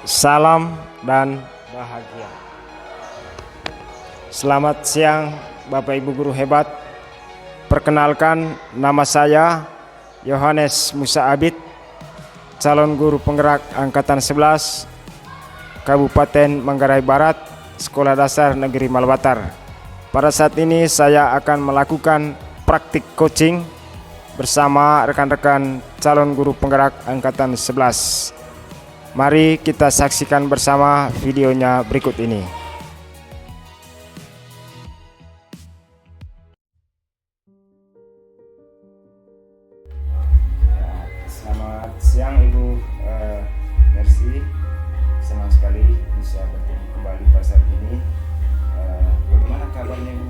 Salam dan bahagia. Selamat siang Bapak Ibu guru hebat. Perkenalkan, nama saya Yohanes Musa Abid, calon guru penggerak angkatan 11 Kabupaten Manggarai Barat, Sekolah Dasar Negeri Malbatar. Pada saat ini saya akan melakukan praktik coaching bersama rekan-rekan calon guru penggerak angkatan 11. Mari kita saksikan bersama videonya berikut ini. Selamat siang Ibu Mercy. Senang sekali bisa bertemu kembali pada saat ini. Bagaimana kabarnya Ibu?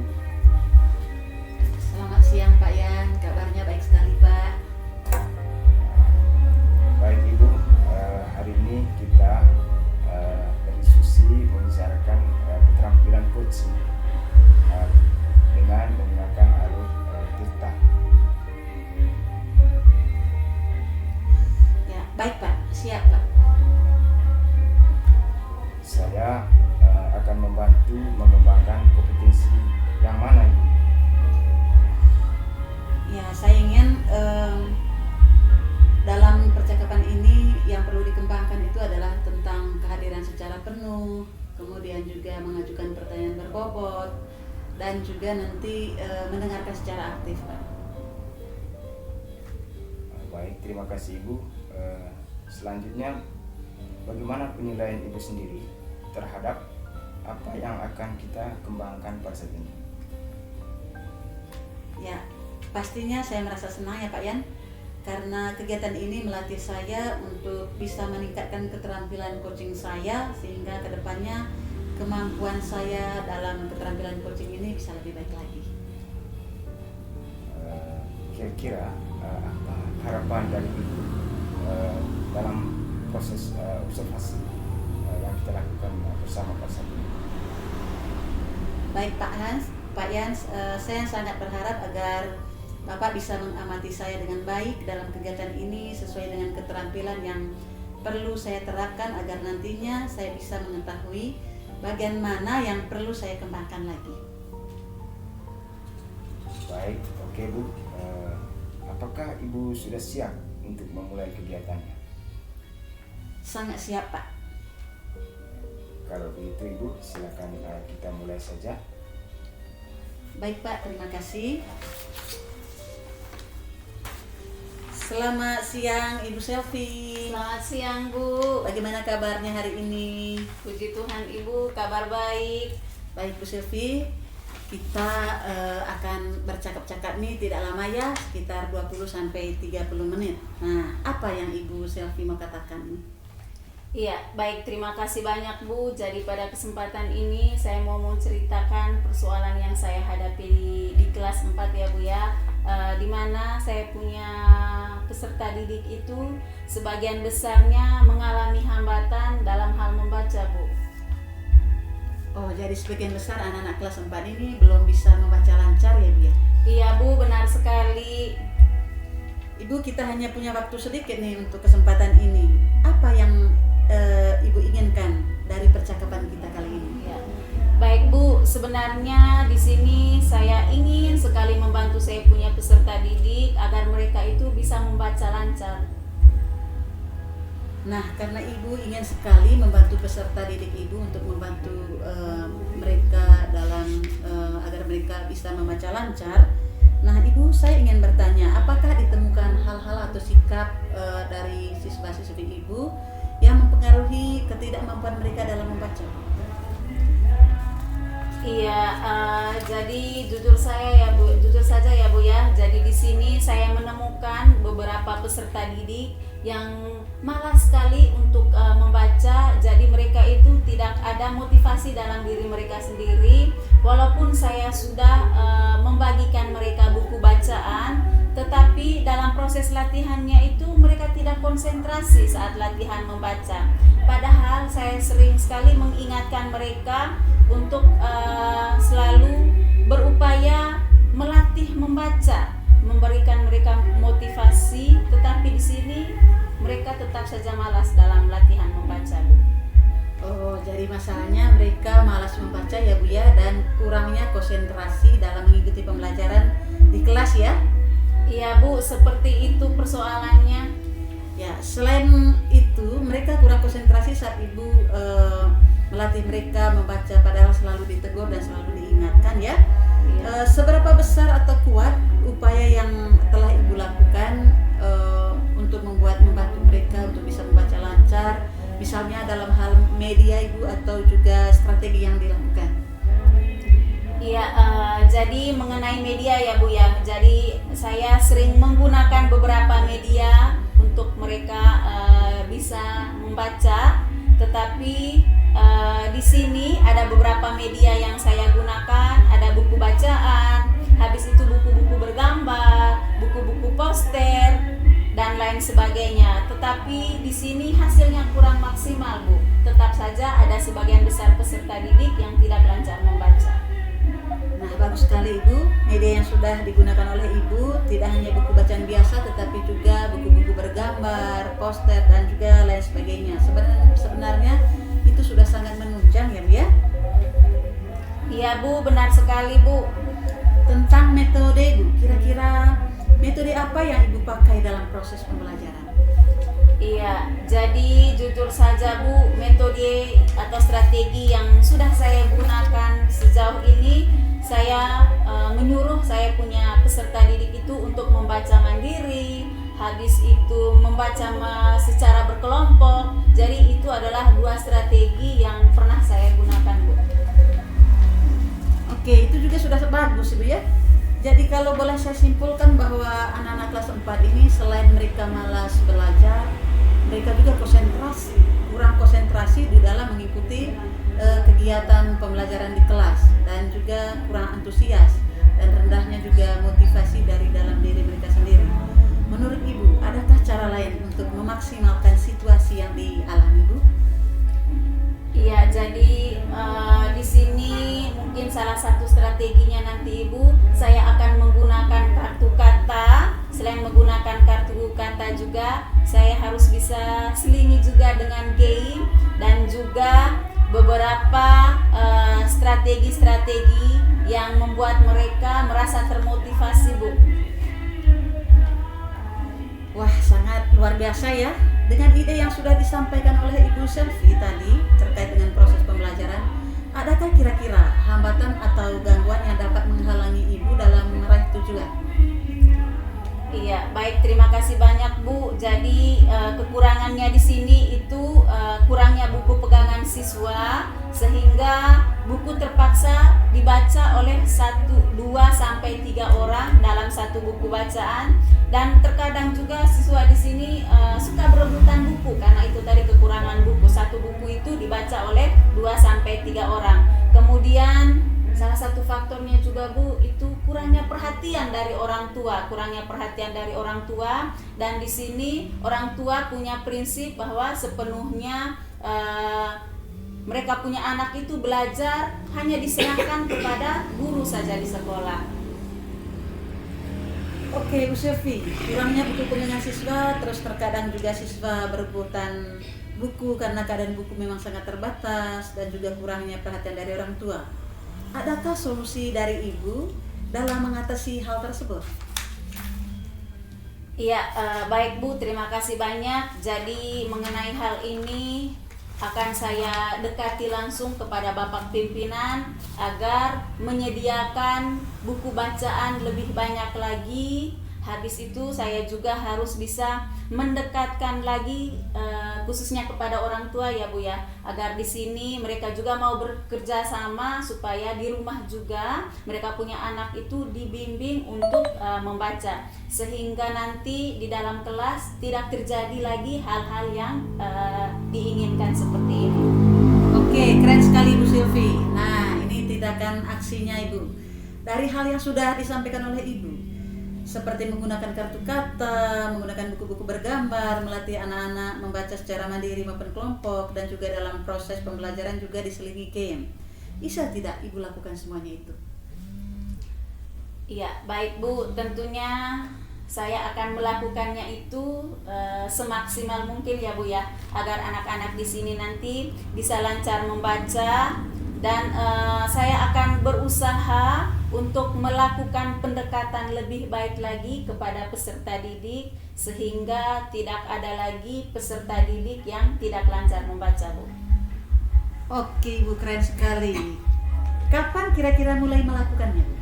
Selamat siang Pak Yan, kabarnya baik sekali Pak. Baik Ibu, hari ini kita berdiskusi membicarakan keterampilan coaching dengan menggunakan alur Tirta. Ya, baik Pak, siap Pak. Saya akan membantu mengembangkan kompetensi yang mana Ibu? Ya, saya ingin dalam percakapan ini yang perlu dikembangkan itu adalah tentang kehadiran secara penuh, kemudian juga mengajukan pertanyaan berbobot, dan juga nanti mendengarkan secara aktif Pak. Baik, terima kasih Ibu. Selanjutnya, bagaimana penilaian Ibu sendiri terhadap apa yang akan kita kembangkan pada saat ini? Ya, pastinya saya merasa senang ya Pak Yan, karena kegiatan ini melatih saya untuk bisa meningkatkan keterampilan coaching saya, sehingga kedepannya kemampuan saya dalam keterampilan coaching ini bisa lebih baik lagi. Kira-kira apa harapan dari Ibu dalam proses observasi yang kita lakukan bersama pada saat ini? Baik Pak Yan, saya sangat berharap agar Bapak bisa mengamati saya dengan baik dalam kegiatan ini sesuai dengan keterampilan yang perlu saya terapkan, agar nantinya saya bisa mengetahui bagian mana yang perlu saya kembangkan lagi. Baik, oke Bu. Apakah Ibu sudah siap untuk memulai kegiatannya? Sangat siap Pak. Kalau begitu Ibu, silakan kita mulai saja. Baik Pak, terima kasih. Selamat siang Ibu Selvi. Selamat siang Bu. Bagaimana kabarnya hari ini? Puji Tuhan Ibu, kabar baik. Baik Bu Selvi, kita akan bercakap-cakap nih tidak lama ya, sekitar 20-30 menit. Nah, apa yang Ibu Selvi mau katakan nih? Iya, baik, terima kasih banyak Bu. Jadi pada kesempatan ini saya mau menceritakan persoalan yang saya hadapi di kelas 4 ya Bu ya. Di mana saya punya peserta didik itu sebagian besarnya mengalami hambatan dalam hal membaca Bu. Oh, jadi sebagian besar anak-anak kelas 4 ini belum bisa membaca lancar ya Bu ya? Iya Bu, benar sekali. Ibu, kita hanya punya waktu sedikit nih untuk kesempatan ini. Apa yang Ibu inginkan dari percakapan kita kali ini? Ya. Baik Bu, sebenarnya di sini saya ingin sekali membantu saya punya peserta didik agar mereka itu bisa membaca lancar. Nah, karena Ibu ingin sekali membantu peserta didik Ibu untuk membantu mereka dalam agar mereka bisa membaca lancar. Nah, Ibu, saya ingin bertanya, apakah ditemukan hal-hal atau sikap dari siswa-siswi Ibu yang mempengaruhi ketidakmampuan mereka dalam membaca? Iya, jadi jujur saja ya Bu ya. Jadi di sini saya menemukan beberapa peserta didik yang malas sekali untuk membaca. Jadi mereka itu tidak ada motivasi dalam diri mereka sendiri. Walaupun saya sudah membagikan mereka buku bacaan, tetapi dalam proses latihannya itu mereka tidak konsentrasi saat latihan membaca. Padahal saya sering sekali mengingatkan mereka untuk selalu berupaya melatih membaca, memberikan mereka motivasi, tetapi di sini mereka tetap saja malas dalam latihan membaca Bu. Oh, jadi masalahnya mereka malas membaca ya Bu ya, dan kurangnya konsentrasi dalam mengikuti pembelajaran di kelas ya. Iya Bu, seperti itu persoalannya. Ya, selain itu mereka kurang konsentrasi saat Ibu melatih mereka membaca, padahal selalu ditegur dan selalu diingatkan ya. Iya. Seberapa besar atau kuat upaya yang telah Ibu lakukan untuk membantu mereka untuk bisa membaca lancar, misalnya dalam hal media Ibu atau juga strategi yang dilakukan? Iya, jadi mengenai media ya Bu ya. Jadi saya sering menggunakan beberapa media untuk mereka bisa membaca. Tetapi di sini ada beberapa media yang saya gunakan. Ada buku bacaan, habis itu buku-buku bergambar, buku-buku poster dan lain sebagainya. Tetapi di sini hasilnya kurang maksimal Bu. Tetap saja ada sebagian besar peserta didik yang tidak lancar membaca. Nah, bagus sekali Ibu. Media yang sudah digunakan oleh Ibu tidak hanya buku bacaan biasa, tetapi juga buku-buku bergambar, poster, dan juga lain sebagainya. Sebenarnya itu sudah sangat menunjang ya Bu ya. Iya Bu, benar sekali Bu. Tentang metode Bu, kira-kira metode apa yang Ibu pakai dalam proses pembelajaran? Iya, jadi jujur saja Bu, metode atau strategi yang sudah saya gunakan sejauh ini, saya menyuruh saya punya peserta didik itu untuk membaca mandiri, habis itu membaca secara berkelompok. Jadi itu adalah dua strategi yang pernah saya gunakan Bu. Oke, itu juga sudah bagus Ibu ya. Jadi kalau boleh saya simpulkan bahwa anak-anak kelas 4 ini selain mereka malas belajar, mereka juga kurang konsentrasi di dalam mengikuti kegiatan pembelajaran di kelas, dan juga kurang antusias, dan rendahnya juga motivasi dari dalam diri mereka sendiri. Menurut Ibu, adakah cara lain untuk memaksimalkan situasi yang dialami Bu? Iya, jadi di sini mungkin salah satu strateginya nanti Ibu, saya akan menggunakan kartu kata. Selain menggunakan kartu kata juga, saya harus bisa selingi juga dengan game dan juga beberapa strategi-strategi yang membuat mereka merasa termotivasi Bu. Wah, sangat luar biasa ya. Dengan ide yang sudah disampaikan oleh Ibu Selvi tadi terkait dengan proses pembelajaran, adakah kira-kira hambatan atau gangguan yang dapat menghalangi Ibu dalam meraih tujuan? Iya, baik, terima kasih banyak Bu. Jadi kekurangannya di sini itu kurangnya buku pegangan siswa, sehingga buku terpaksa dibaca oleh 1, 2 sampai 3 orang dalam satu buku bacaan, dan terkadang juga siswa di sini suka berebutan buku karena itu tadi kekurangan buku. Satu buku itu dibaca oleh 2 sampai 3 orang. Kemudian salah satu faktornya juga Bu, itu kurangnya perhatian dari orang tua, dan di sini orang tua punya prinsip bahwa sepenuhnya mereka punya anak itu belajar hanya diserahkan kepada guru saja di sekolah. Oke Bu Selvi, kurangnya buku pegangan siswa, terus terkadang juga siswa berebutan buku karena keadaan buku memang sangat terbatas, dan juga kurangnya perhatian dari orang tua. Adakah solusi dari Ibu dalam mengatasi hal tersebut? Iya, baik Bu, terima kasih banyak. Jadi mengenai hal ini akan saya dekati langsung kepada Bapak Pimpinan agar menyediakan buku bacaan lebih banyak lagi. Habis itu saya juga harus bisa mendekatkan lagi khususnya kepada orang tua ya Bu ya, agar di sini mereka juga mau bekerja sama supaya di rumah juga mereka punya anak itu dibimbing untuk membaca, sehingga nanti di dalam kelas tidak terjadi lagi hal-hal yang diinginkan seperti ini. Oke, keren sekali Bu Selvi. Nah, ini tindakan aksinya Ibu dari hal yang sudah disampaikan oleh Ibu, seperti menggunakan kartu kata, menggunakan buku-buku bergambar, melatih anak-anak membaca secara mandiri maupun kelompok, dan juga dalam proses pembelajaran juga diselingi game. Bisa tidak Ibu lakukan semuanya itu? Iya, baik Bu, tentunya saya akan melakukannya itu semaksimal mungkin ya Bu ya, agar anak-anak di sini nanti bisa lancar membaca. Dan saya akan berusaha untuk melakukan pendekatan lebih baik lagi kepada peserta didik, sehingga tidak ada lagi peserta didik yang tidak lancar membaca, Bu. Oke Ibu, keren sekali. Kapan kira-kira mulai melakukannya, Bu?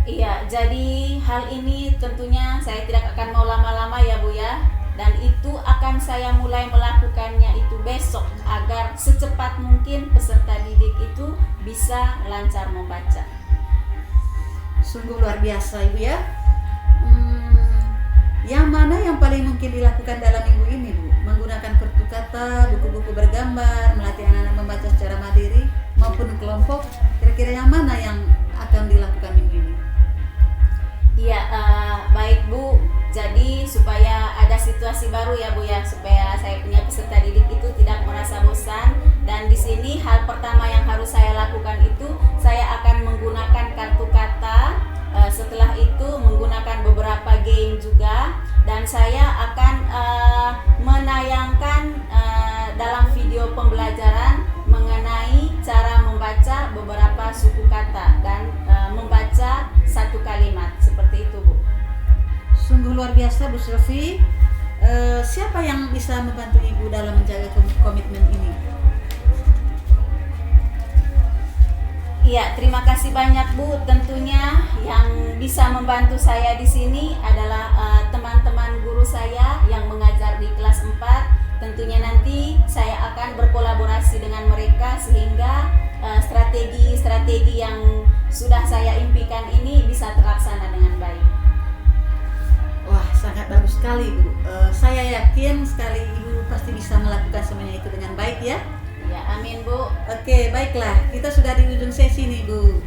Iya, jadi hal ini tentunya saya tidak akan mau lama-lama ya Bu ya. Dan itu akan saya mulai melakukannya itu besok, agar secepat mungkin peserta didik itu bisa lancar membaca. Sungguh luar biasa Ibu ya. Yang mana yang paling mungkin dilakukan dalam minggu ini Bu? Menggunakan kartu kata, buku-buku bergambar, melatih anak-anak membaca secara mandiri maupun kelompok. Kira-kira yang mana yang akan dilakukan minggu ini? Iya, baik Bu. Jadi supaya ada situasi baru ya Bu ya, supaya saya punya peserta didik itu tidak merasa bosan. Dan di sini hal pertama yang harus saya lakukan itu, saya akan menggunakan kartu kata. Setelah itu menggunakan beberapa game juga, dan saya akan menayangkan dalam video pembelajaran mengenai cara membaca beberapa suku kata dan membaca satu kalimat, seperti itu Bu. Sungguh luar biasa Bu Sylvie. Siapa yang bisa membantu Ibu dalam menjaga komitmen ini? Iya, terima kasih banyak Bu. Tentunya yang bisa membantu saya di sini adalah teman-teman guru saya yang mengajar di kelas 4. Tentunya nanti saya akan berkolaborasi dengan mereka sehingga strategi-strategi yang sudah saya impikan ini bisa terlaksana dengan baik. Wah, sangat bagus sekali Bu. Saya yakin sekali Ibu pasti bisa melakukan semuanya itu dengan baik ya. Ya, amin Bu. Oke, baiklah. Kita sudah di ujung sesi nih Bu.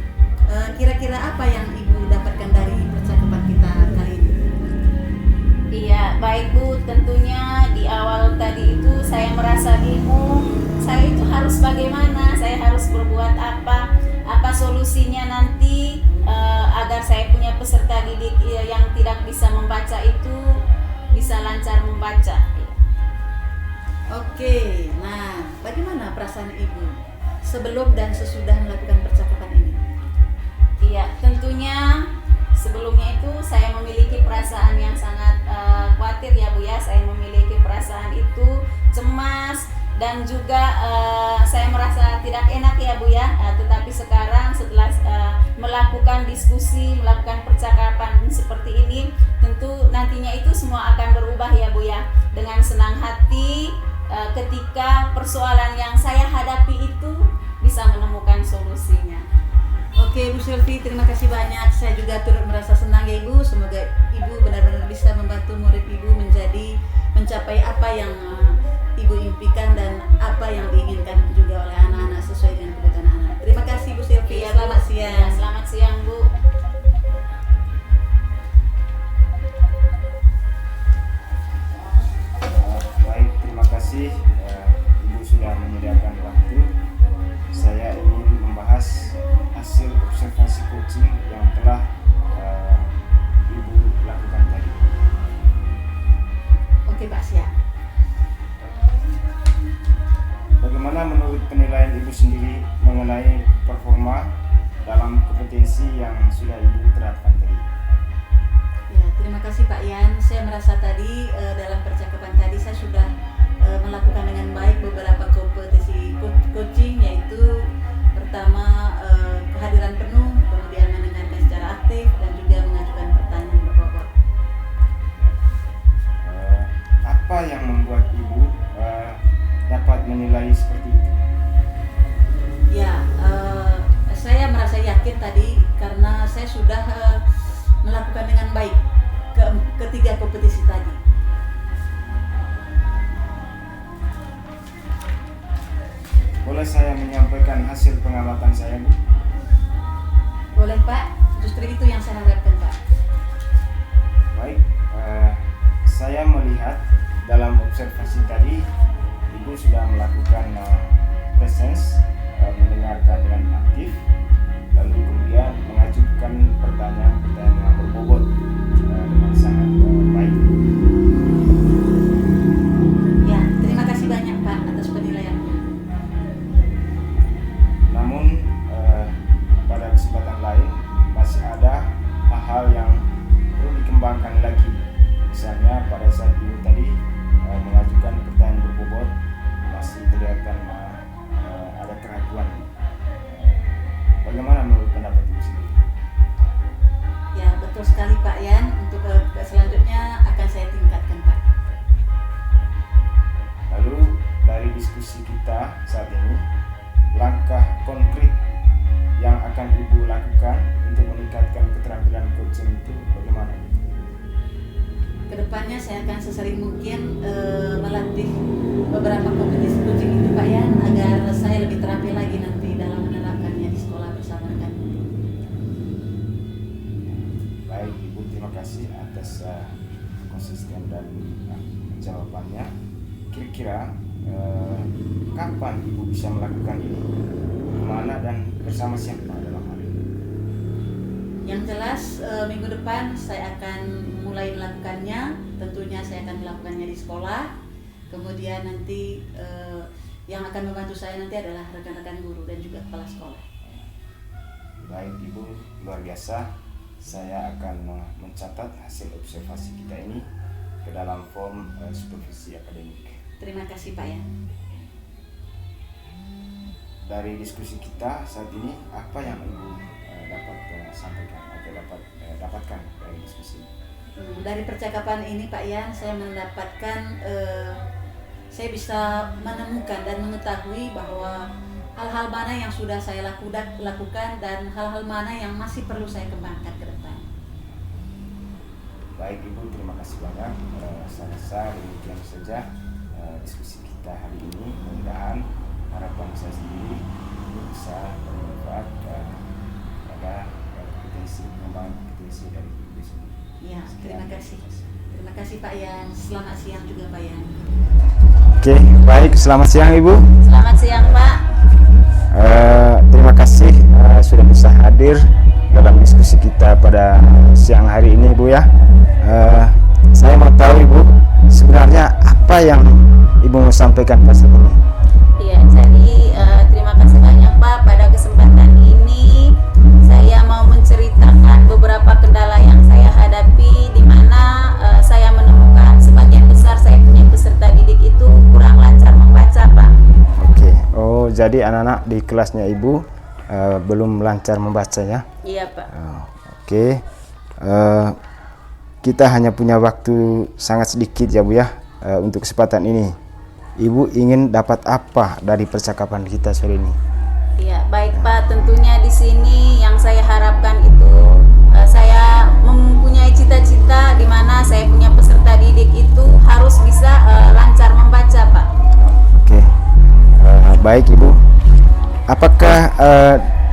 Kira-kira apa yang Ibu dapatkan dari percakapan kita kali ini? Iya, baik Bu. Tentunya di awal tadi itu saya merasa bingung. Saya itu harus bagaimana? Saya harus berbuat apa? Apa solusinya nanti agar saya punya peserta didik yang tidak bisa membaca itu bisa lancar membaca? Oke, nah bagaimana perasaan Ibu sebelum dan sesudah melakukan percakapan ini? Iya, tentunya sebelumnya itu saya memiliki perasaan yang sangat khawatir ya Bu ya. Saya memiliki perasaan itu cemas dan juga saya merasa tidak enak ya Bu ya. Tetapi sekarang setelah melakukan diskusi, melakukan percakapan seperti ini, tentu nantinya itu semua akan berubah ya Bu ya. Dengan senang hati ketika persoalan yang saya hadapi itu bisa menemukan solusinya. Oke Bu Sylvie, terima kasih banyak. Saya juga turut merasa senang ya Ibu. Semoga Ibu benar-benar bisa membantu murid Ibu mencapai apa yang Ibu impikan dan apa yang diinginkan juga oleh anak-anak sesuai dengan kebutuhan anak. Terima kasih Bu Sylvie. Iya, Selamat Bu. siang. Ya, selamat siang Bu. Baik, terima kasih Ibu sudah menyediakan waktu. Saya ingin membahas hasil observasi coaching yang telah Ibu lakukan tadi. Oke Pak, siap. Bagaimana menurut penilaian Ibu sendiri mengenai performa dalam kompetensi yang sudah Ibu terapkan tadi? Ya, terima kasih Pak Yan. Saya merasa tadi dalam percakapan tadi saya sudah melakukan dengan baik beberapa kompetensi coaching, yaitu pertama kehadiran penuh, kemudian mendengarkan secara aktif dan juga mengajukan pertanyaan berbobot. Apa yang membuat Ibu dapat menilai seperti itu? Ya, saya merasa yakin tadi karena saya sudah melakukan dengan baik ketiga kompetisi tadi. Boleh saya menyampaikan hasil pengamatan saya, Bu? Boleh Pak, justru itu yang saya harapkan Pak. Baik, saya melihat dalam observasi tadi Ibu sudah melakukan presence, mendengarkan dengan aktif, lalu kemudian mengajukan pertanyaan-pertanyaan yang berbobot Nah, saat ini langkah konkret yang akan Ibu lakukan untuk meningkatkan keterampilan coaching itu bagaimana? Kedepannya saya akan sesering mungkin melatih beberapa kompetisi coaching itu Pak Yan, agar saya lebih terampil lagi nanti dalam menerapkannya di sekolah bersama rekan. Baik Ibu, terima kasih atas konsisten dan jawabannya. Kira-kira kapan Ibu bisa melakukan ini? Mana dan bersama siapa dalam hal ini? Yang jelas minggu depan saya akan mulai melakukannya. Tentunya saya akan melakukannya di sekolah. Kemudian nanti yang akan membantu saya nanti adalah rekan-rekan guru dan juga kepala sekolah. Baik Ibu, luar biasa. Saya akan mencatat hasil observasi kita ini ke dalam form supervisi akademik. Terima kasih Pak Yan. Dari diskusi kita saat ini, apa yang Ibu dapat sampaikan atau dapatkan dari diskusi ini? Dari percakapan ini Pak Yan, saya mendapatkan saya bisa menemukan dan mengetahui bahwa hal-hal mana yang sudah saya lakukan dan hal-hal mana yang masih perlu saya kembangkan ke depan. Baik Ibu, terima kasih banyak. Saya rasa demikian saja diskusi kita hari ini. Mudah-mudahan harapan saya sendiri bisa bermanfaat pada kompetensi pengembangan kompetensi dari Ibu sendiri. Ya, terima kasih. Terima kasih Pak Yan. Selamat siang juga Pak Yan. Oke, baik. Selamat siang Ibu. Selamat siang Pak. Terima kasih sudah bisa hadir dalam diskusi kita pada siang hari ini Ibu ya. Saya mau tahu Ibu, sebenarnya apa yang Ibu mau sampaikan pada saat ini? Iya, jadi terima kasih banyak Pak. Pada kesempatan ini saya mau menceritakan beberapa kendala yang saya hadapi, di mana saya menemukan sebagian besar saya punya peserta didik itu kurang lancar membaca Pak. Oke, oh jadi anak-anak di kelasnya Ibu belum lancar membaca ya? Iya Pak. Oke, kita hanya punya waktu sangat sedikit ya Bu ya untuk kesempatan ini. Ibu ingin dapat apa dari percakapan kita sore ini? Iya, baik Pak. Tentunya di sini yang saya harapkan itu saya mempunyai cita-cita di mana saya punya peserta didik itu harus bisa lancar membaca Pak. Oke, baik Ibu. Apakah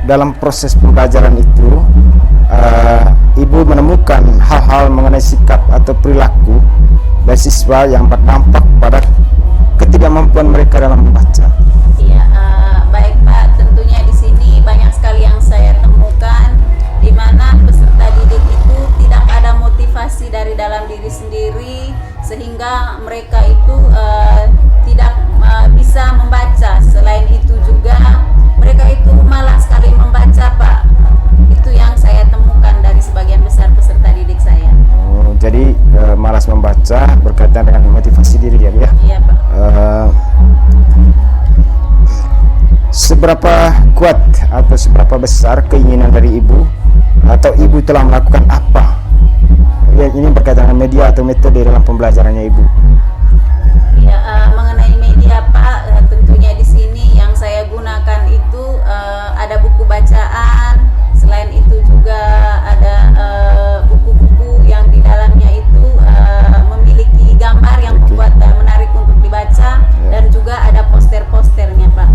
dalam proses pembelajaran itu Ibu menemukan hal-hal mengenai sikap atau perilaku dari siswa yang berdampak pada ketidakmampuan mereka dalam membaca? Iya, baik Pak. Tentunya di sini banyak sekali yang saya temukan, di mana peserta didik itu tidak ada motivasi dari dalam diri sendiri, sehingga mereka itu tidak bisa membaca. Selain itu juga mereka itu malas sekali membaca Pak. Itu yang saya temukan dari sebagian besar peserta didik saya. Oh, jadi malas membaca berkaitan dengan motivasi diri ya Bu ya? Iya Pak. Seberapa kuat atau seberapa besar keinginan dari Ibu atau Ibu telah melakukan apa? Ya, ini berkaitan dengan media atau metode dalam pembelajarannya Ibu. Ya, mengenai media Pak, tentunya di sini yang saya gunakan itu ada buku bacaan. Selain itu juga ada buku-buku yang di dalamnya itu memiliki gambar yang membuat menarik untuk dibaca, dan juga ada poster-posternya Pak.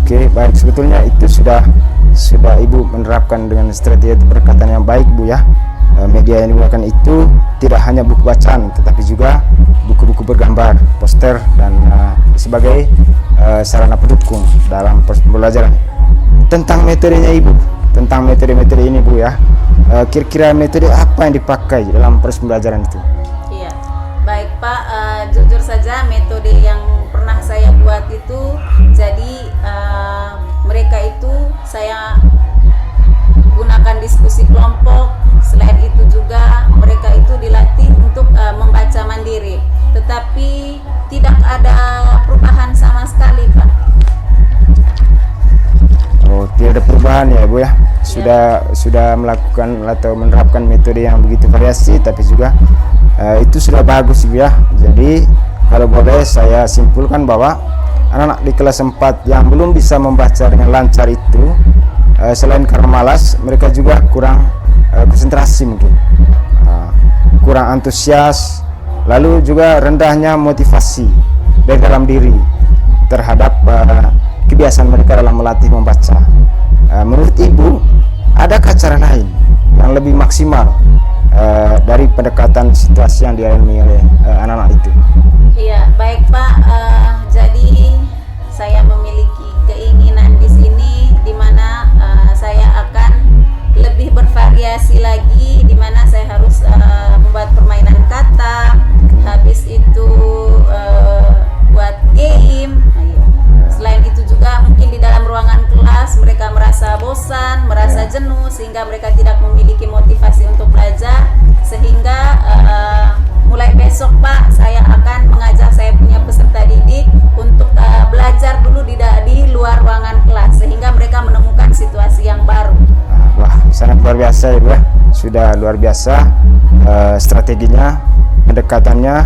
Oke, baik. Sebetulnya itu sudah Ibu menerapkan dengan strategi perkataan yang baik Bu ya. Media yang digunakan itu tidak hanya buku bacaan, tetapi juga buku-buku bergambar, poster, dan sebagai sarana pendukung dalam proses pembelajaran. Tentang metodenya Ibu, tentang metode-metode ini Bu ya, kira-kira metode apa yang dipakai dalam proses pembelajaran itu? Iya, baik Pak. Jujur saja metode yang pernah saya buat itu, jadi mereka itu saya gunakan diskusi kelompok. Selain itu juga mereka itu dilatih untuk membaca mandiri, tetapi tidak ada perubahan sama sekali Pak. Oh, tidak ada perubahan ya Bu ya. Sudah melakukan atau menerapkan metode yang begitu variasi, tapi juga itu sudah bagus Bu ya. Jadi kalau boleh saya simpulkan bahwa anak-anak di kelas 4 yang belum bisa membaca dengan lancar itu, selain karena malas, mereka juga kurang konsentrasi mungkin, kurang antusias, lalu juga rendahnya motivasi dari dalam diri terhadap kebiasaan mereka dalam melatih membaca. Menurut Ibu, adakah cara lain yang lebih maksimal dari pendekatan situasi yang dialami oleh anak-anak itu? Iya, baik Pak. Jadi saya memiliki keinginan di sini di mana saya akan lebih bervariasi lagi, di mana saya harus membuat permainan kata, habis itu buat game. Selain itu juga mungkin di dalam ruangan kelas mereka merasa bosan, merasa jenuh, sehingga mereka tidak memiliki motivasi untuk belajar. Sehingga mulai besok Pak, saya akan mengajak saya punya peserta didik untuk belajar dulu di luar ruangan kelas, sehingga mereka menemukan situasi yang baru. Wah, sangat luar biasa Ibu ya. Sudah luar biasa strateginya, pendekatannya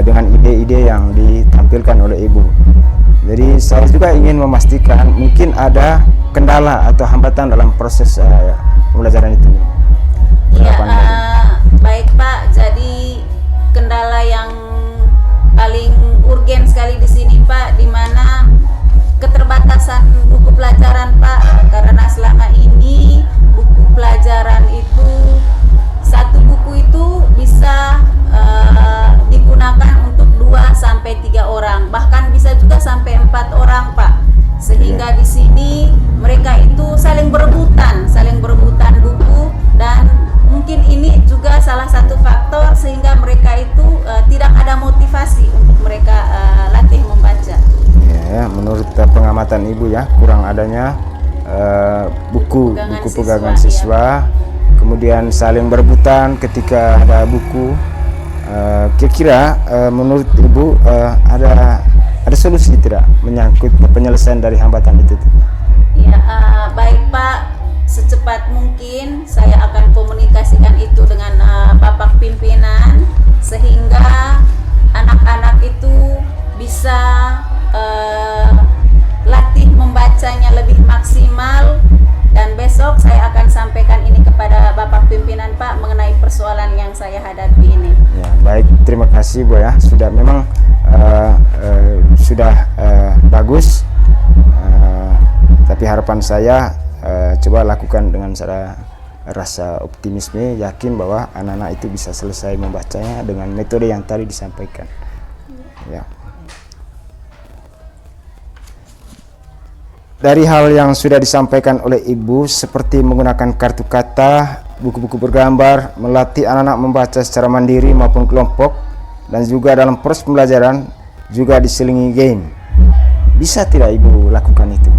dengan ide-ide yang ditampilkan oleh Ibu. Jadi saya juga ingin memastikan mungkin ada kendala atau hambatan dalam proses pembelajaran itu. Iya, baik Pak. Jadi kendala yang paling urgen sekali di sini Pak, di mana keterbatasan buku pelajaran Pak, karena selama ini buku pelajaran itu satu buku itu bisa digunakan untuk 2 sampai 3 orang, bahkan bisa juga sampai 4 orang Pak. Sehingga di sini mereka itu saling berebutan buku, dan mungkin ini juga salah satu faktor sehingga mereka itu tidak ada motivasi untuk mereka latih membaca. Ya, menurut pengamatan Ibu ya, kurang adanya buku pegangan siswa, kemudian saling berebutan ketika ada buku. Kira-kira menurut Ibu ada solusi tidak menyangkut penyelesaian dari hambatan itu? Ya, baik Pak, secepat mungkin saya akan komunikasikan itu dengan Bapak pimpinan, sehingga anak-anak itu bisa latih membacanya lebih maksimal. Dan besok saya akan sampaikan ini kepada Bapak pimpinan Pak mengenai persoalan yang saya hadapi ini. Ya, baik, terima kasih Bu ya. Sudah memang sudah bagus. Tapi harapan saya coba lakukan dengan rasa optimisme, yakin bahwa anak-anak itu bisa selesai membacanya dengan metode yang tadi disampaikan. Ya. Dari hal yang sudah disampaikan oleh Ibu, seperti menggunakan kartu kata, buku-buku bergambar, melatih anak-anak membaca secara mandiri maupun kelompok, dan juga dalam proses pembelajaran juga diselingi game. Bisa tidak Ibu lakukan itu?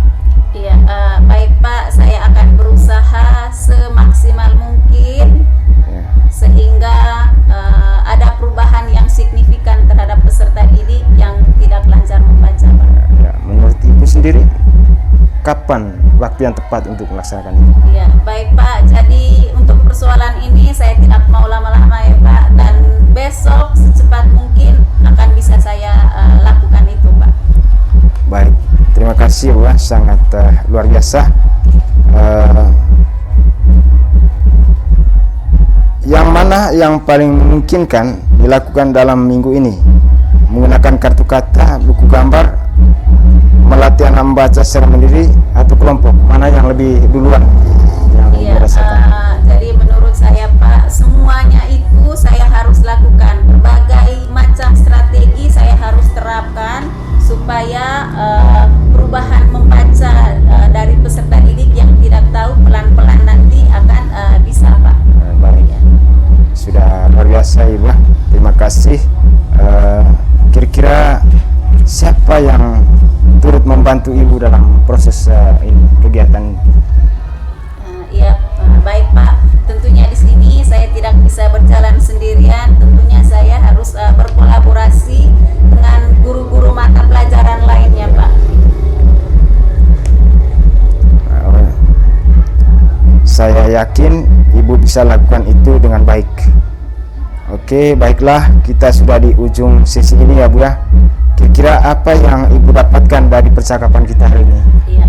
Iya, baik Pak, saya akan berusaha semaksimal mungkin sehingga ada perubahan yang signifikan terhadap peserta didik yang tidak lancar membaca Pak. Ya, menurut Ibu sendiri, kapan waktu yang tepat untuk melaksanakan itu? Iya, baik Pak. Jadi untuk persoalan ini saya tidak mau lama-lama ya Pak, dan besok secepat mungkin akan bisa saya lakukan itu Pak. Baik, terima kasih Bu, sangat luar biasa. Yang mana yang paling memungkinkan dilakukan dalam minggu ini? Menggunakan kartu kata, buku gambar, melatih anak membaca secara mandiri atau kelompok? Mana yang lebih duluan yang dirasakan? Jadi menurut saya Pak, semuanya itu saya harus lakukan. Berbagai macam strategi saya harus terapkan supaya perubahan membaca dari peserta didik yang tidak tahu pelan-pelan nanti akan bisa Pak. Baik, sudah luar biasa Ibu. Terima kasih. Kira-kira siapa yang turut membantu Ibu dalam proses kegiatan? Iya, baik Pak. Tentunya di sini saya tidak bisa berjalan sendirian. Tentunya saya harus berkolaborasi dengan guru-guru mata pelajaran lainnya Pak. Saya yakin Ibu bisa lakukan itu dengan baik. Oke, baiklah, kita sudah di ujung sesi ini ya Bu ya. Kira-kira apa yang Ibu dapatkan dari percakapan kita hari ini? Iya,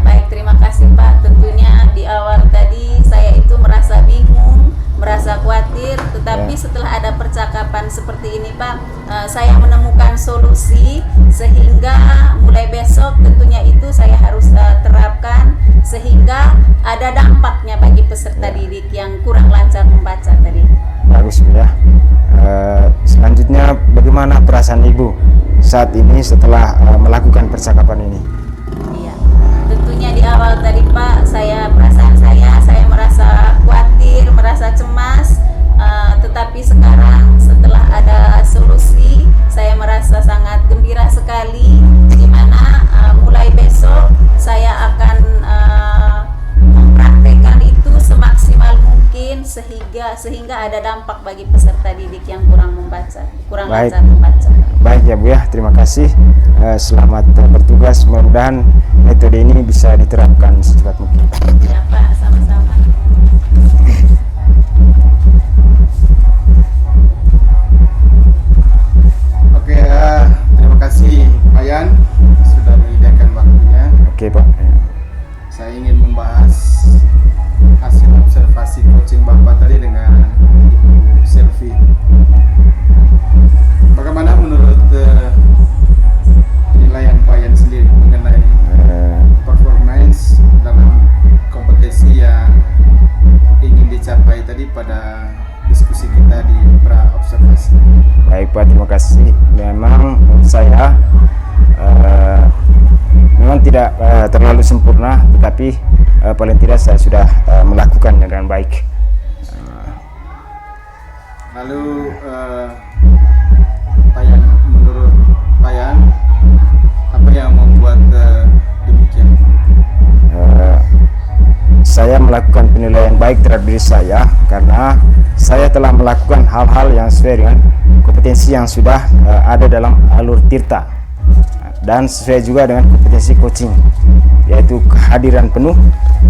baik, terima kasih Pak. Tentunya di awal tadi saya itu merasa bingung, merasa khawatir, tetapi setelah ada percakapan seperti ini Pak, saya menemukan solusi sehingga mulai besok tentunya itu saya harus terapkan sehingga ada dampaknya bagi peserta didik yang kurang lancar membaca tadi. Bagus Bu ya. Selanjutnya bagaimana perasaan Ibu saat ini setelah melakukan percakapan ini? Iya, tentunya di awal tadi Pak, perasaan saya merasa khawatir, merasa cemas, tetapi sekarang setelah ada solusi, saya merasa sangat gembira sekali. Di mana mulai besok saya akan mempraktekkan itu semaksimal mungkin sehingga ada dampak bagi peserta didik yang kurang Baik. lancar membaca. Baik ya Bu ya, terima kasih. Selamat bertugas. Mudah-mudahan metode ini bisa diterapkan secepat mungkin. Ya Pak, sama-sama. Oke, terima kasih Pak Yan sudah menyediakan waktunya. Oke Pak. Saya ingin membahas hasil observasi coaching Bapak tadi dengan Ibu Selvi. Bagaimana menurut penilaian Pak Yan sendiri mengenai performance dalam kompetensi yang ingin dicapai tadi pada diskusi kita di pra-observasi? Baik Pak, terima kasih. Memang menurut saya memang tidak terlalu sempurna, tetapi paling tidak saya sudah melakukannya dengan baik. Lalu Pak Yan, menurut Pak Yan, apa yang membuat demikian? Saya melakukan penilaian baik terhadap diri saya karena saya telah melakukan hal-hal yang sesuai dengan kompetensi yang sudah ada dalam alur tirta dan sesuai juga dengan kompetensi coaching, yaitu kehadiran penuh,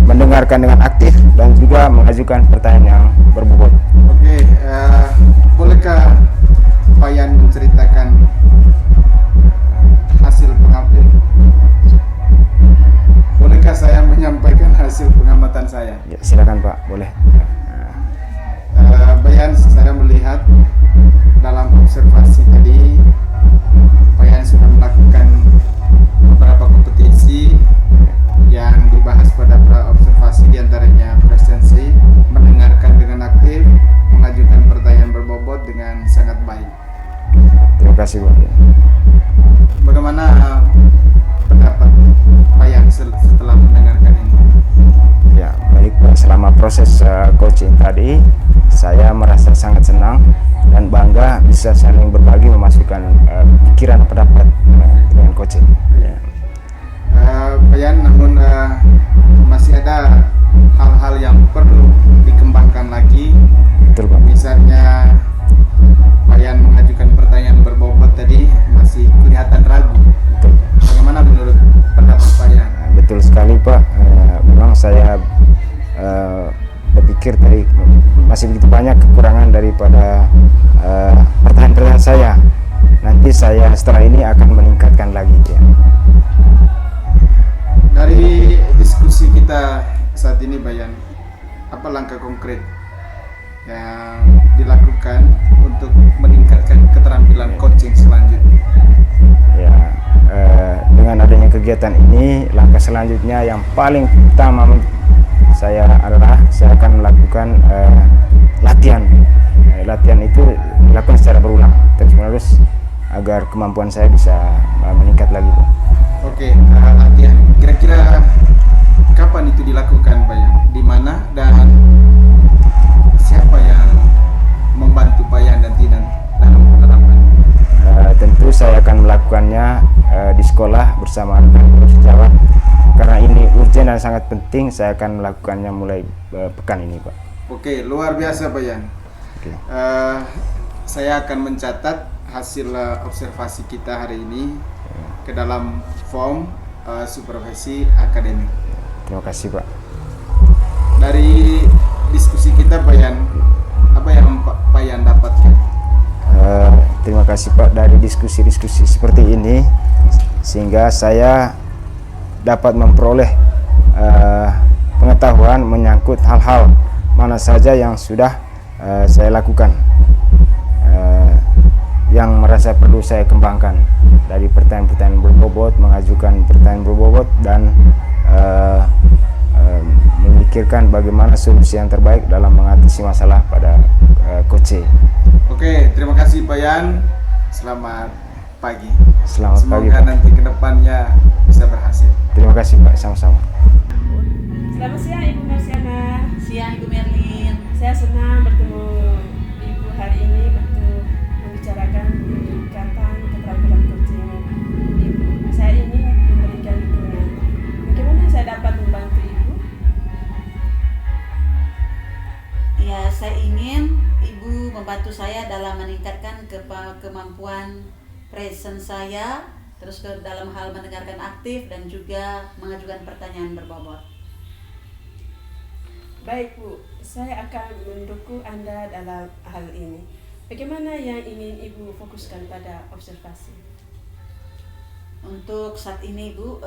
mendengarkan dengan aktif, dan juga mengajukan pertanyaan yang berbobot. Oke, bolehkah Pak Yan menceritakan hasil pengamatan? Bolehkah saya menyampaikan hasil pengamatan saya? Ya, silakan Pak, boleh. Pak Yan, saya melihat dalam observasi tadi Pak Yan sudah melakukan beberapa kompetensi yang dibahas pada pra-observasi, diantaranya presensi, mendengarkan dengan aktif, mengajukan pertanyaan berbobot dengan sangat baik. Terima kasih Pak. Bagaimana pendapat Pak Yan setelah mendengarkan ini? Ya, baik Pak. Selama proses coaching tadi, saya merasa sangat senang dan bangga bisa saling berbagi, memasukkan pikiran dan pendapat dengan coaching. Ya. Pak Yan, namun masih ada hal-hal yang perlu dikembangkan lagi. Betul Pak. Misalnya Pak Yan mengajukan pertanyaan berbobot tadi masih kelihatan ragu. Betul. Bagaimana menurut pendapat Pak Yan? Betul sekali Pak. Memang saya berpikir tadi masih begitu banyak kekurangan daripada pertanyaan-pertanyaan saya. Nanti saya setelah ini akan meningkatkan lagi ya. Dari diskusi kita saat ini Pak Yan, apa langkah konkret yang dilakukan untuk meningkatkan keterampilan coaching selanjutnya? Ya, dengan adanya kegiatan ini, langkah selanjutnya yang paling utama saya adalah saya akan melakukan latihan. Latihan itu dilakukan secara berulang terus-menerus agar kemampuan saya bisa meningkat lagi Pak. Oke, latihan. Kira-kira kapan itu dilakukan Pak Yan? Di mana dan siapa yang membantu Pak Yan dan tidak dalam penerapan? Tentu saya akan melakukannya di sekolah bersama anak-anak guru sejawat. Karena ini urgent dan sangat penting, saya akan melakukannya mulai pekan ini Pak. Oke, luar biasa Pak Yan. Oke. Saya akan mencatat hasil observasi kita hari ini ke dalam form supervisi akademik. Terima kasih Pak. Dari diskusi kita Pak Yan, apa yang Pak Yan dapatkan? Terima kasih Pak, dari diskusi-diskusi seperti ini sehingga saya dapat memperoleh pengetahuan menyangkut hal-hal mana saja yang sudah saya lakukan, yang merasa perlu saya kembangkan, dari pertanyaan-pertanyaan berbobot, mengajukan pertanyaan berbobot, dan memikirkan bagaimana solusi yang terbaik dalam mengatasi masalah pada Koce. Oke, terima kasih Pak Yan. Selamat pagi. Selamat pagi, Semoga Pak. nanti kedepannya bisa berhasil. Terima kasih Pak, sama-sama. Selamat siang Ibu Marsiana. Siang Ibu Merlin. Saya senang bertemu Ibu hari ini untuk membicarakan peningkatan keterampilan coaching Ibu. Saya ingin memberikan dukungan. Bagaimana saya dapat membantu Ibu? Ya, saya ingin Ibu membantu saya dalam meningkatkan kemampuan presence saya, terus dalam hal mendengarkan aktif dan juga mengajukan pertanyaan berbobot. Baik Bu, saya akan mendukung Anda dalam hal ini. Bagaimana yang ingin Ibu fokuskan pada observasi? Untuk saat ini Bu,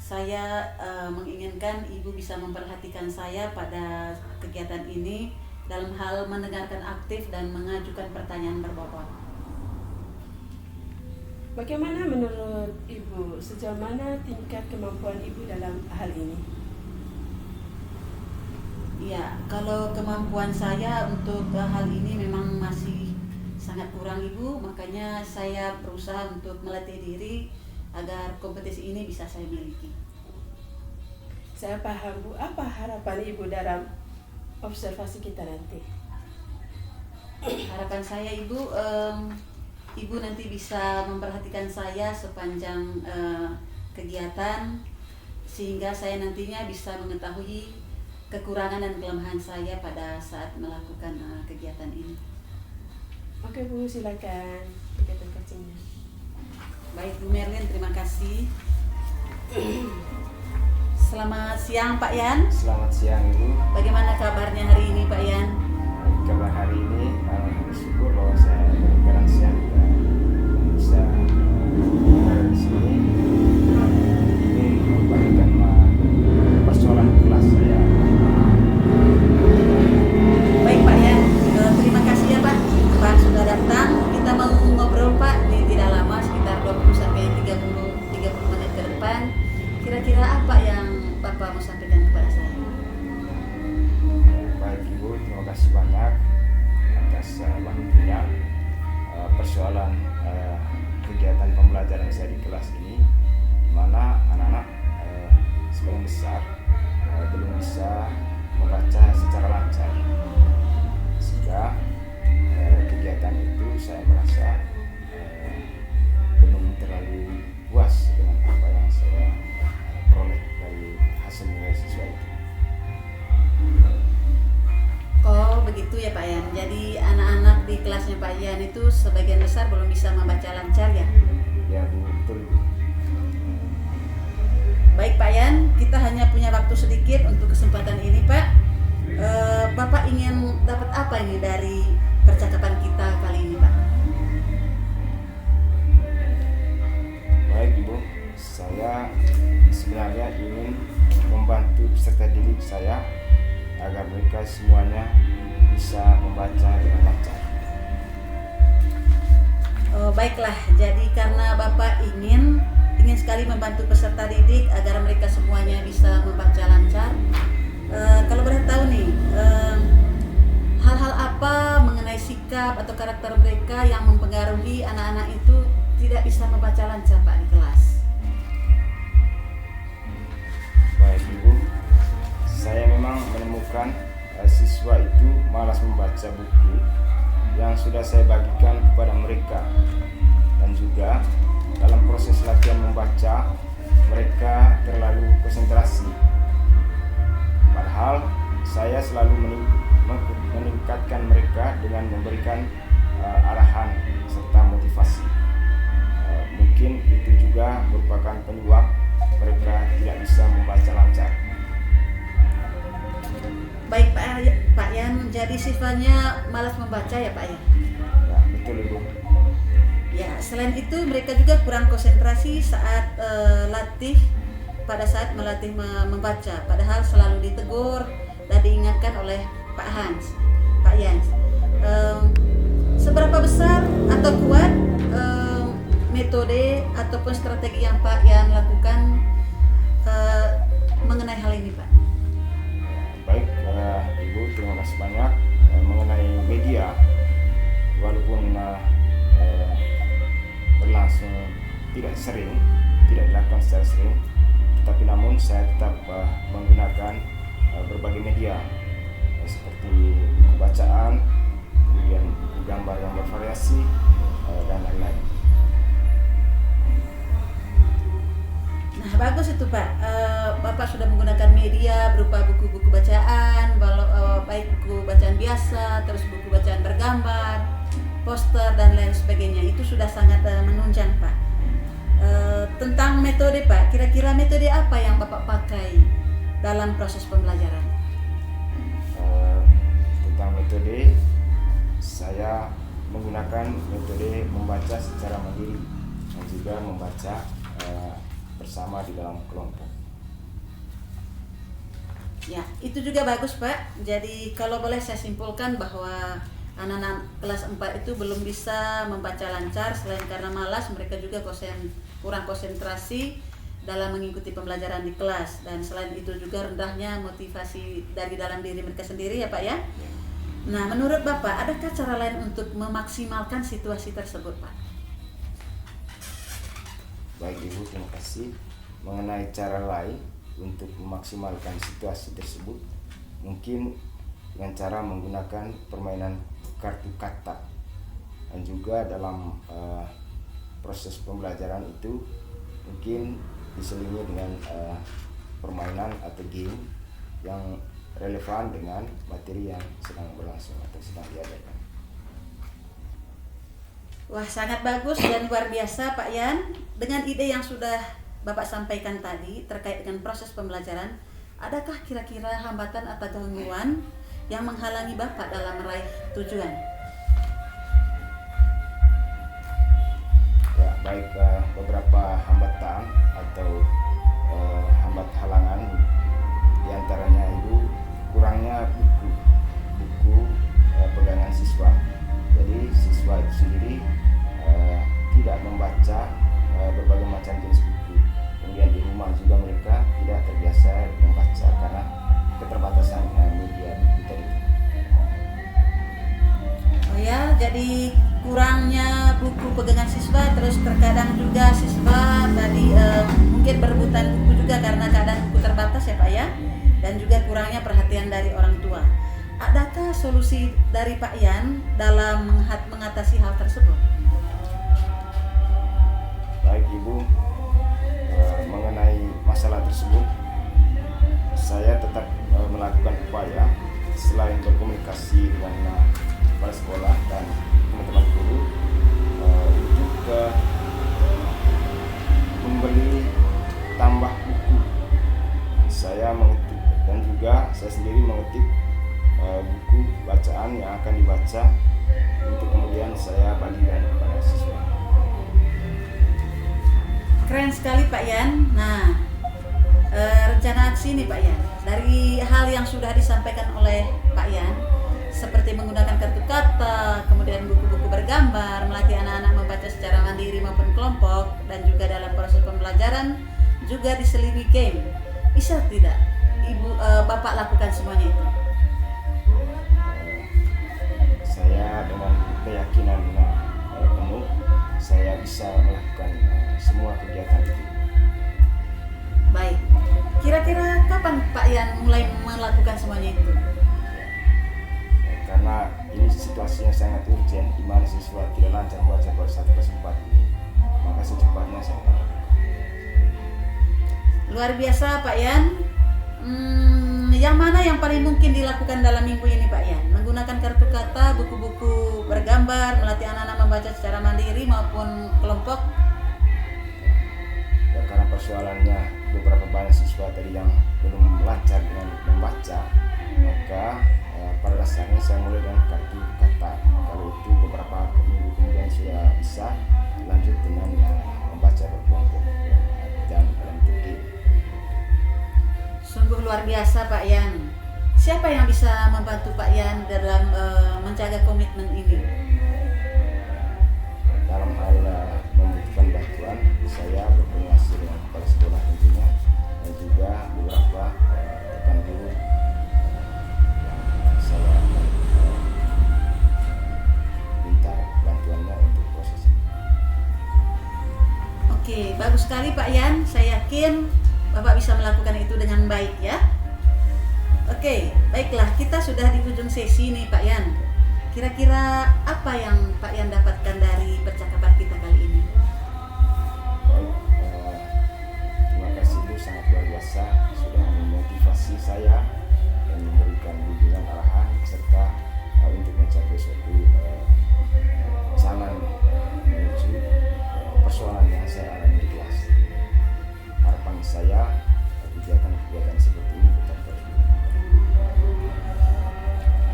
saya menginginkan Ibu bisa memperhatikan saya pada kegiatan ini dalam hal mendengarkan aktif dan mengajukan pertanyaan berbobot. Bagaimana menurut Ibu, sejauh mana tingkat kemampuan Ibu dalam hal ini? Ya, kalau kemampuan saya untuk hal ini memang masih sangat kurang Ibu, makanya saya berusaha untuk melatih diri agar kompetisi ini bisa saya miliki. Saya paham Bu, apa harapan Ibu dalam observasi kita nanti? Harapan saya Ibu, Ibu nanti bisa memperhatikan saya sepanjang kegiatan sehingga saya nantinya bisa mengetahui kekurangan dan kelemahan saya pada saat melakukan kegiatan ini. Oke Bu, silakan kegiatan coachingnya. Baik Bu Merlin, terima kasih. Selamat siang Pak Yan. Selamat siang Ibu. Bagaimana kabarnya hari ini Pak Yan? Kabar hari ini bersyukur bahwa saya berkenan siang bisa berada di sini ingin membagikan persoalan kelas saya. Baik Pak Yan, terima kasih ya Pak. Pak sudah datang. Kita mau ngobrol Pak, ini tidak lama, sekitar 20 sampai 30 menit ke depan. Kira-kira apa yang Bapak mau sampaikan kepada saya? Baik Ibu, terima kasih banyak atas waktunya. Persoalan kegiatan pembelajaran saya di kelas ini, di mana anak-anak sebagian besar belum bisa membaca secara lancar, sehingga kegiatan itu saya merasa belum terlalu puas dengan apa yang saya peroleh dari hasil nilai siswa itu. Oh begitu ya Pak Yan. Jadi anak-anak di kelasnya Pak Yan itu sebagian besar belum bisa membaca lancar ya? Ya Bu, betul Bu. Baik Pak Yan, kita hanya punya waktu sedikit untuk kesempatan ini Pak. Bapak ingin dapat apa ini dari percakapan kita kali ini Pak? Baik Ibu, saya sebenarnya ingin membantu peserta didik saya agar mereka semuanya bisa membaca dengan lancar. Oh, baiklah, jadi karena Bapak ingin sekali membantu peserta didik agar mereka semuanya bisa membaca lancar. Kalau boleh tahu nih, hal-hal apa mengenai sikap atau karakter mereka yang mempengaruhi anak-anak itu tidak bisa membaca lancar Pak di kelas? Baik Ibu, saya memang menemukan siswa itu malas membaca buku yang sudah saya bagikan kepada mereka, dan juga dalam proses latihan membaca mereka terlalu konsentrasi. Padahal saya selalu meningkatkan mereka dengan memberikan arahan serta motivasi. Mungkin itu juga merupakan penyebab mereka tidak bisa membaca lancar. Baik Pak Yan, jadi sifatnya malas membaca ya Pak Yan? Ya, Betul Ibu. Ya, selain itu mereka juga kurang konsentrasi saat pada saat melatih membaca, padahal selalu ditegur dan diingatkan oleh Pak Yans. Seberapa besar atau kuat metode ataupun strategi yang Pak Yan lakukan mengenai hal ini, Pak? Baik, Ibu, terima kasih banyak. Mengenai media, walaupun berlangsung tidak dilakukan secara sering, tetapi namun saya tetap menggunakan berbagai media seperti buku bacaan, kemudian buku gambar yang bervariasi, dan lain-lain. Nah, bagus itu Pak. Bapak sudah menggunakan media berupa buku-buku bacaan, baik buku bacaan biasa, terus buku bacaan bergambar, poster dan lain sebagainya. Itu sudah sangat menunjang Pak. Tentang metode Pak, kira-kira metode apa yang Bapak pakai dalam proses pembelajaran? Tentang metode, saya menggunakan metode membaca secara mandiri dan juga membaca bersama di dalam kelompok. Ya, itu juga bagus Pak. Jadi kalau boleh saya simpulkan bahwa anak-anak kelas 4 itu belum bisa membaca lancar selain karena malas, mereka juga kurang konsentrasi dalam mengikuti pembelajaran di kelas, dan selain itu juga rendahnya motivasi dari dalam diri mereka sendiri ya Pak ya. Nah, menurut Bapak adakah cara lain untuk memaksimalkan situasi tersebut Pak? Baik Ibu, terima kasih. Mengenai cara lain untuk memaksimalkan situasi tersebut, mungkin dengan cara menggunakan permainan kartu kata, dan juga dalam proses pembelajaran itu mungkin diselingi dengan permainan atau game yang relevan dengan materi yang sedang berlangsung atau sedang diajarkan. Wah, sangat bagus dan luar biasa Pak Yan. Dengan ide yang sudah Bapak sampaikan tadi terkait dengan proses pembelajaran, adakah kira-kira hambatan atau gangguan yang menghalangi Bapak dalam meraih tujuan? Ya, baik, beberapa hambatan atau halangan diantaranya itu kurangnya buku pegangan siswa. Jadi siswa itu sendiri tidak membaca berbagai macam jenis buku. Kemudian di rumah juga mereka tidak terbiasa membaca karena keterbatasan media tadi. Oh ya, jadi kurangnya buku pegangan siswa, terus terkadang juga siswa tadi mungkin berebutan buku juga karena keadaan buku terbatas ya Pak ya, dan juga kurangnya perhatian dari orang tua. Adakah solusi dari Pak Yan dalam mengatasi hal tersebut? Baik Ibu, mengenai masalah tersebut, saya tetap melakukan upaya selain berkomunikasi dengan kepala sekolah dan teman-teman guru untuk membeli tambah buku. Saya mengetik dan juga saya sendiri mengetik buku bacaan yang akan dibaca untuk kemudian saya bagikan kepada siswa. Keren sekali Pak Yan. Nah, rencana aksi nih Pak Yan, dari hal yang sudah disampaikan oleh Pak Yan seperti menggunakan kartu kata, kemudian buku-buku bergambar, melatih anak-anak membaca secara mandiri maupun kelompok, dan juga dalam proses pembelajaran juga diselingi game. Bisa tidak Bapak lakukan semuanya itu? Saya dengan keyakinan penuh saya bisa melakukan semua kegiatan itu. Baik, kira-kira kapan Pak Yan mulai melakukan semuanya itu? Karena ini situasinya sangat urgent, di mana siswa tidak lancar membaca pada 1/4 ini, maka secepatnya saya akan lakukan. Luar biasa Pak Yan. Yang mana yang paling mungkin dilakukan dalam minggu ini Pak Yan? Menggunakan kartu kata, buku-buku bergambar, melatih anak-anak membaca secara mandiri maupun kelompok? Ya, karena persoalannya beberapa banyak siswa tadi yang belum lancar dengan membaca, maka pada dasarnya saya mulai dengan kartu kata. Kalau itu beberapa minggu kemudian sudah bisa lanjut dengan membaca berkelompok dan dalam fikih. Sungguh luar biasa Pak Yan. Siapa yang bisa membantu Pak Yan dalam menjaga komitmen ini? Dalam hal membutuhkan bantuan, saya berkoordinasi dengan kepala sekolah tentunya dan juga beberapa rekan guru yang saya minta bantuannya untuk proses ini. Oke, bagus sekali Pak Yan. Saya yakin Bapak bisa melakukan itu dengan baik ya. Oke, baiklah, kita sudah di ujung sesi nih Pak Yan. Kira-kira apa yang Pak Yan dapatkan dari percakapan kita kali ini? Baik, terima kasih Bu, sangat luar biasa sudah memotivasi saya dan memberikan bimbingan arahan serta untuk mencapai suatu jalan menuju persoalan yang saya alami di kelas. Harapan saya kegiatan-kegiatan seperti ini tetap terus.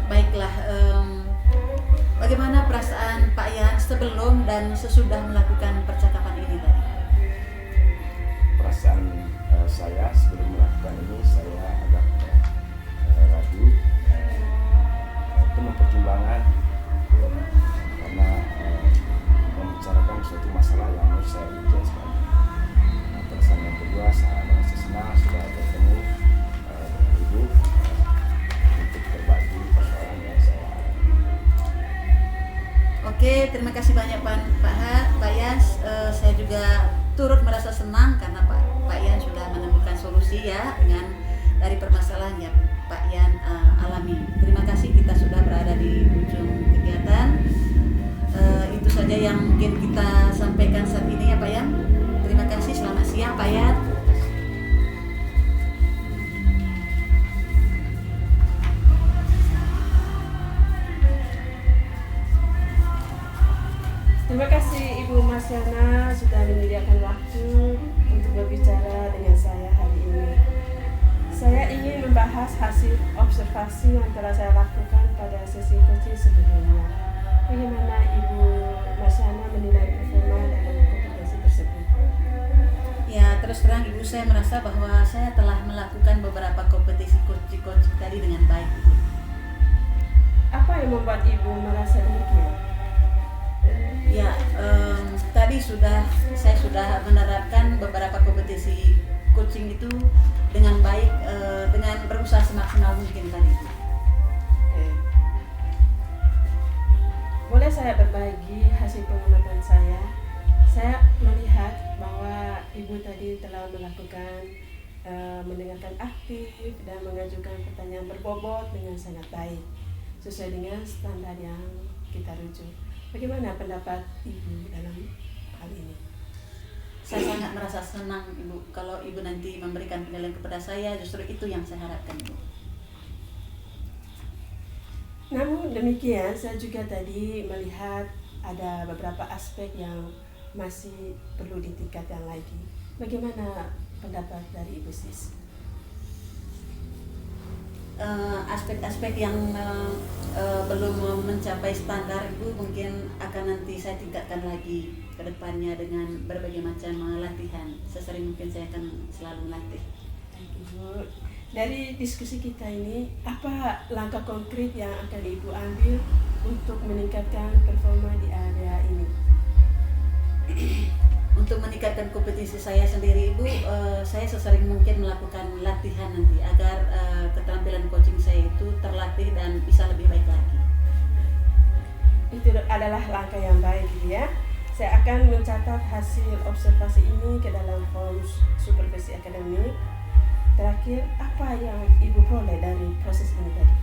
Baiklah, bagaimana perasaan Pak Yan sebelum dan sesudah melakukan percakapan ini tadi? Perasaan saya sebelum melakukan ini saya agak ragu, penuh pertimbangan karena membicarakan suatu masalah yang menurut saya urgent sekali. Perasaan yang kedua, saya merasa senang sudah bertemu dengan Ibu untuk berbagi persoalan yang saya alami. Oke, terima kasih banyak Pak Yan. Saya juga turut merasa senang karena Pak Yan sudah menemukan solusi ya dari permasalahan yang Pak Yan alami. Terima kasih, kita sudah berada di ujung kegiatan. Itu saja yang mungkin kita sampaikan saat ini ya Pak Yan. Terima kasih, selamat siang Pak Yan. Terima kasih Ibu Marsiana sudah menyediakan waktu untuk berbicara dengan saya hari ini. Saya ingin membahas hasil observasi yang telah saya lakukan pada sesi coaching sebelumnya. Bagaimana Ibu Marsiana menilai performa dalam kompetensi tersebut? Ya, terus terang Ibu, saya merasa bahwa saya telah melakukan beberapa kompetisi coaching tadi dengan baik Ibu. Apa yang membuat Ibu merasa demikian? Ya, tadi saya sudah menerapkan beberapa kompetisi coaching itu dengan baik, dengan berusaha semaksimal mungkin tadi. Oke. Boleh saya berbagi hasil pengamatan saya? Saya melihat bahwa Ibu tadi telah melakukan mendengarkan aktif dan mengajukan pertanyaan berbobot dengan sangat baik sesuai dengan standar yang kita rujuk. Bagaimana pendapat Ibu dalam hal ini? Saya sangat merasa senang Ibu kalau Ibu nanti memberikan penilaian kepada saya, justru itu yang saya harapkan Ibu. Namun demikian, saya juga tadi melihat ada beberapa aspek yang masih perlu ditingkatkan lagi. Bagaimana pendapat dari Ibu Sis? Aspek-aspek yang belum mencapai standar itu mungkin akan nanti saya tingkatkan lagi ke depannya dengan berbagai macam latihan. Sesering mungkin saya akan selalu melatih. Ibu, dari diskusi kita ini, apa langkah konkret yang akan Ibu ambil untuk meningkatkan performa di area ini? Untuk meningkatkan kompetisi saya sendiri Ibu, saya sesering mungkin melakukan latihan nanti agar keterampilan coaching saya itu terlatih dan bisa lebih baik lagi. Itu adalah langkah yang baik ya. Saya akan mencatat hasil observasi ini ke dalam form supervisi akademik. Terakhir, apa yang Ibu peroleh dari proses ini tadi?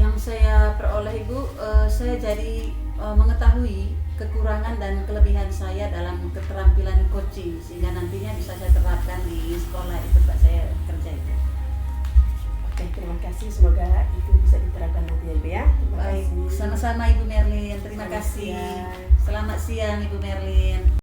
Yang saya peroleh Ibu, saya jadi mengetahui kekurangan dan kelebihan saya dalam keterampilan coaching sehingga nantinya bisa saya terapkan di sekolah di tempat saya kerja itu. Oke, terima kasih. Semoga itu bisa diterapkan nanti ya Ibu ya. Terima Baik, kasih. sama-sama Ibu Merlin. Terima Selamat kasih. siang. Selamat siang Ibu Merlin.